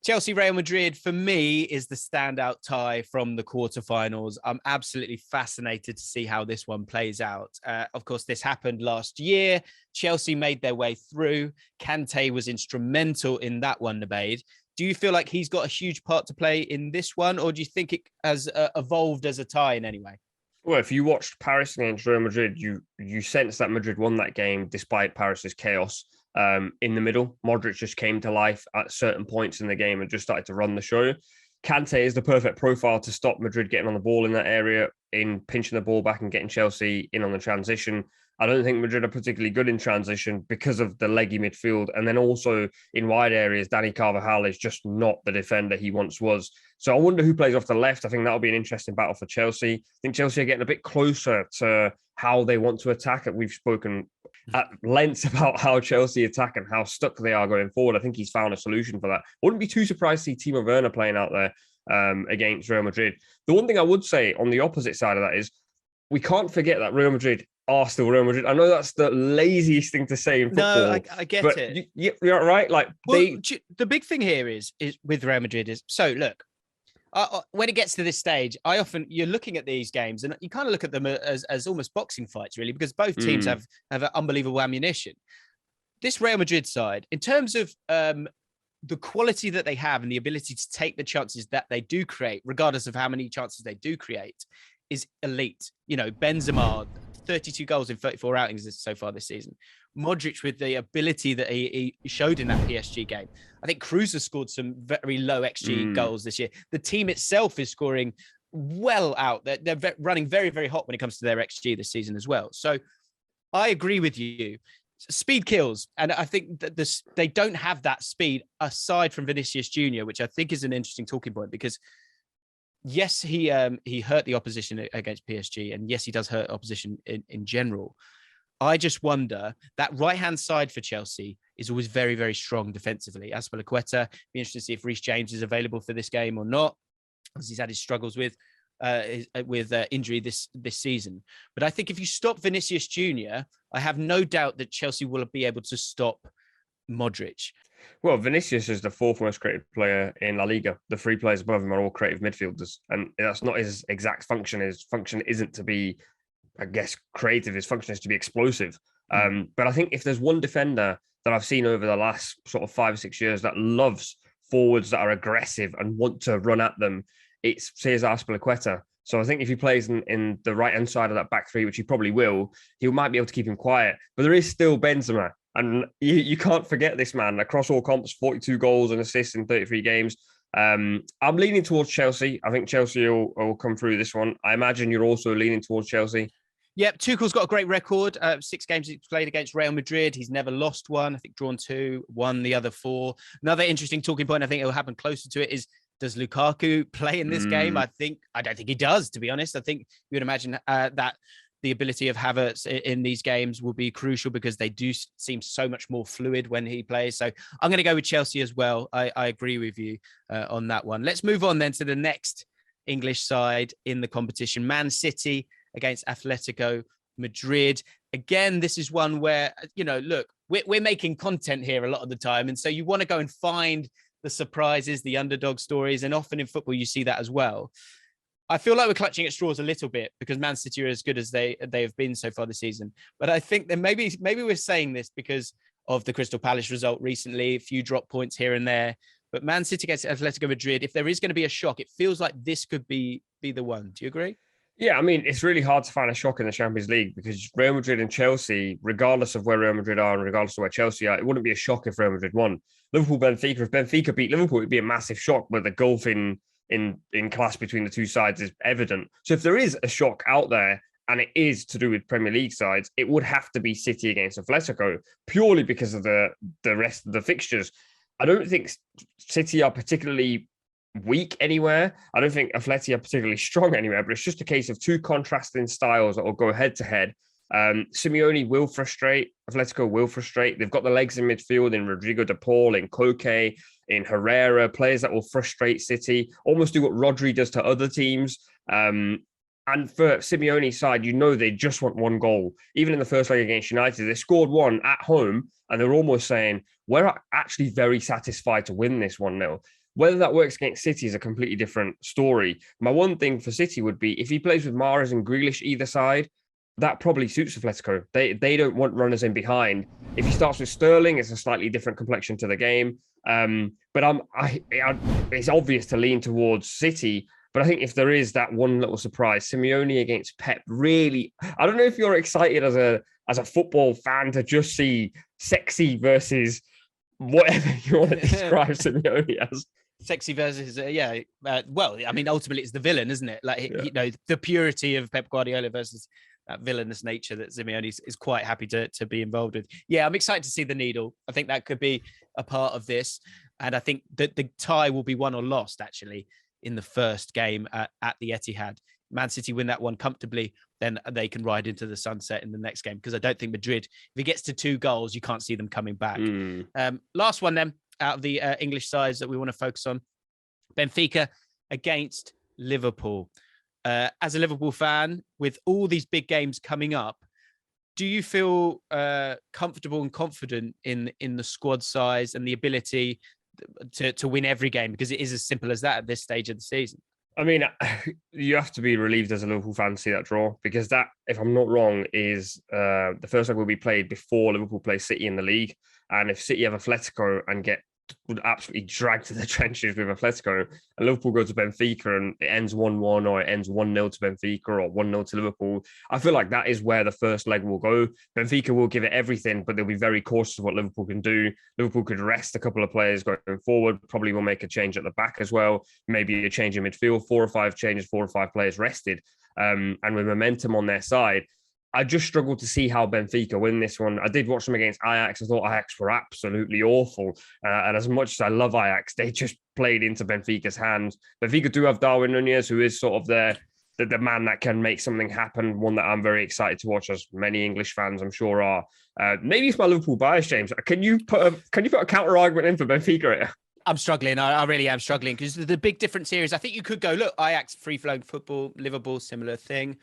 Chelsea Real Madrid, for me, is the standout tie from the quarterfinals. I'm absolutely fascinated to see how this one plays out. Of course, this happened last year. Chelsea made their way through. Kante was instrumental in that one, Nabeed. Do you feel like he's got a huge part to play in this one, or do you think it has evolved as a tie in any way? Well, if you watched Paris against Real Madrid, you sense that Madrid won that game despite Paris's chaos. In the middle, Modric just came to life at certain points in the game and just started to run the show. Kante is the perfect profile to stop Madrid getting on the ball in that area, in pinching the ball back and getting Chelsea in on the transition. I don't think Madrid are particularly good in transition because of the leggy midfield. And then also in wide areas, Dani Carvajal is just not the defender he once was. So I wonder who plays off the left. I think that'll be an interesting battle for Chelsea. I think Chelsea are getting a bit closer to how they want to attack it. We've spoken at length about how Chelsea attack and how stuck they are going forward. I think he's found a solution for that. I wouldn't be too surprised to see Timo Werner playing out there against Real Madrid. The one thing I would say on the opposite side of that is we can't forget that Real Madrid are still Real Madrid. I know that's the laziest thing to say in football. No, I get it. You're right. Like the big thing here is with Real Madrid is, so look, when it gets to this stage, you're looking at these games and you kind of look at them as almost boxing fights, really, because both teams have an unbelievable ammunition. This Real Madrid side, in terms of the quality that they have and the ability to take the chances that they do create, regardless of how many chances they do create, is elite. You know, Benzema, 32 goals in 34 outings so far this season. Modric with the ability that he showed in that PSG game. I think Cruz has scored some very low XG goals this year. The team itself is scoring well out. They're running very, very hot when it comes to their XG this season as well. So I agree with you. Speed kills. And I think that they don't have that speed aside from Vinicius Jr., which I think is an interesting talking point because yes, he hurt the opposition against PSG. And yes, he does hurt opposition in general. I just wonder that right-hand side for Chelsea is always very, very strong defensively. Azpilicueta, be interested to see if Reece James is available for this game or not, as he's had his struggles with injury this season. But I think if you stop Vinicius Jr., I have no doubt that Chelsea will be able to stop Modric. Well, Vinicius is the fourth most creative player in La Liga. The three players above him are all creative midfielders. And that's not his exact function. His function isn't to be, I guess, creative. His function is to be explosive. But I think if there's one defender that I've seen over the last sort of 5 or 6 years that loves forwards that are aggressive and want to run at them, it's Cesar Azpilicueta. So I think if he plays in the right-hand side of that back three, which he probably will, he might be able to keep him quiet. But there is still Benzema. And you can't forget this man. Across all comps, 42 goals and assists in 33 games. I'm leaning towards Chelsea. I think Chelsea will come through this one. I imagine you're also leaning towards Chelsea. Yep, Tuchel's got a great record. 6 games he's played against Real Madrid. He's never lost one. I think drawn 2, won the other 4. Another interesting talking point, I think it will happen closer to it, is does Lukaku play in this game? I don't think he does, to be honest. I think you would imagine that the ability of Havertz in these games will be crucial because they do seem so much more fluid when he plays. So I'm going to go with Chelsea as well. I agree with you on that one. Let's move on then to the next English side in the competition. Man City against Atletico Madrid. Again, this is one where, look, we're making content here a lot of the time. And so you want to go and find the surprises, the underdog stories. And often in football, you see that as well. I feel like we're clutching at straws a little bit because Man City are as good as they have been so far this season. But I think that maybe we're saying this because of the Crystal Palace result recently, a few drop points here and there. But Man City against Atletico Madrid, if there is going to be a shock, it feels like this could be the one. Do you agree? Yeah, I mean, it's really hard to find a shock in the Champions League because Real Madrid and Chelsea, regardless of where Real Madrid are and regardless of where Chelsea are, it wouldn't be a shock if Real Madrid won. Liverpool, Benfica, if Benfica beat Liverpool, it'd be a massive shock, but the gulf in class between the two sides is evident. So if there is a shock out there, and it is to do with Premier League sides, it would have to be City against Atletico, purely because of the rest of the fixtures. I don't think City are particularly weak anywhere. I don't think Atleti are particularly strong anywhere, but it's just a case of two contrasting styles that will go head to head. Simeone will frustrate. Atletico will frustrate. They've got the legs in midfield in Rodrigo de Paul, in Koke, in Herrera, players that will frustrate City, almost do what Rodri does to other teams. And for Simeone's side, they just want one goal. Even in the first leg against United, they scored one at home, and they're almost saying, we're actually very satisfied to win this 1-0. Whether that works against City is a completely different story. My one thing for City would be if he plays with Mahrez and Grealish either side, that probably suits Atletico. They don't want runners in behind. If he starts with Sterling, it's a slightly different complexion to the game. But it's obvious to lean towards City. But I think if there is that one little surprise, Simeone against Pep, really, I don't know if you're excited as a football fan to just see sexy versus whatever you want to describe Simeone as. Sexy versus, well, I mean, ultimately it's the villain, isn't it? Like, you know, the purity of Pep Guardiola versus that villainous nature that Simeone is quite happy to be involved with. Yeah, I'm excited to see the needle. I think that could be a part of this. And I think that the tie will be won or lost, actually, in the first game at the Etihad. Man City win that one comfortably, then they can ride into the sunset in the next game. Because I don't think Madrid, if it gets to 2 goals, you can't see them coming back. Last one then, out of the English sides that we want to focus on, Benfica against Liverpool. As a Liverpool fan, with all these big games coming up, do you feel comfortable and confident in the squad size and the ability to win every game? Because it is as simple as that at this stage of the season. I mean, you have to be relieved as a Liverpool fan to see that draw, because that, if I'm not wrong, is the first leg will be played before Liverpool play City in the league. And if City have Atletico and would absolutely drag to the trenches with Atletico, and Liverpool go to Benfica and it ends 1-1 or it ends 1-0 to Benfica or 1-0 to Liverpool, I feel like that is where the first leg will go. Benfica will give it everything, but they'll be very cautious of what Liverpool can do. Liverpool could rest a couple of players going forward, probably will make a change at the back as well, maybe a change in midfield, 4 or 5 changes, 4 or 5 players rested, and with momentum on their side. I just struggled to see how Benfica win this one. I did watch them against Ajax. I thought Ajax were absolutely awful. And as much as I love Ajax, they just played into Benfica's hands. Benfica do have Darwin Nunez, who is sort of the man that can make something happen, one that I'm very excited to watch, as many English fans I'm sure are. Maybe it's my Liverpool bias, James. Can you put a counter argument in for Benfica? I'm struggling. I really am struggling, because the big difference here is I think you could go, look, Ajax, free-flowing football, Liverpool, similar thing.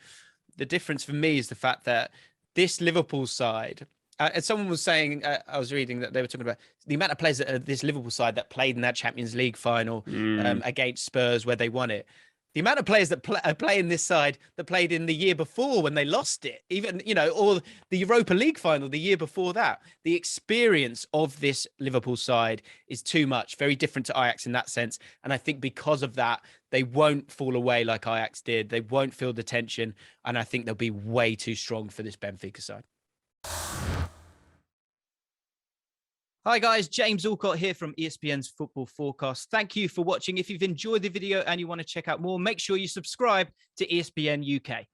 The difference for me is the fact that this Liverpool side, and someone was saying, I was reading that they were talking about the amount of players that this Liverpool side that played in that Champions League final against Spurs where they won it. The amount of players that play in this side that played in the year before when they lost it, even, you know, or the Europa League final the year before that. The experience of this Liverpool side is too much, very different to Ajax in that sense. And I think because of that, they won't fall away like Ajax did. They won't feel the tension. And I think they'll be way too strong for this Benfica side. Hi guys, James Alcott here from ESPN's Football Forecast. Thank you for watching. If you've enjoyed the video and you want to check out more, make sure you subscribe to ESPN UK.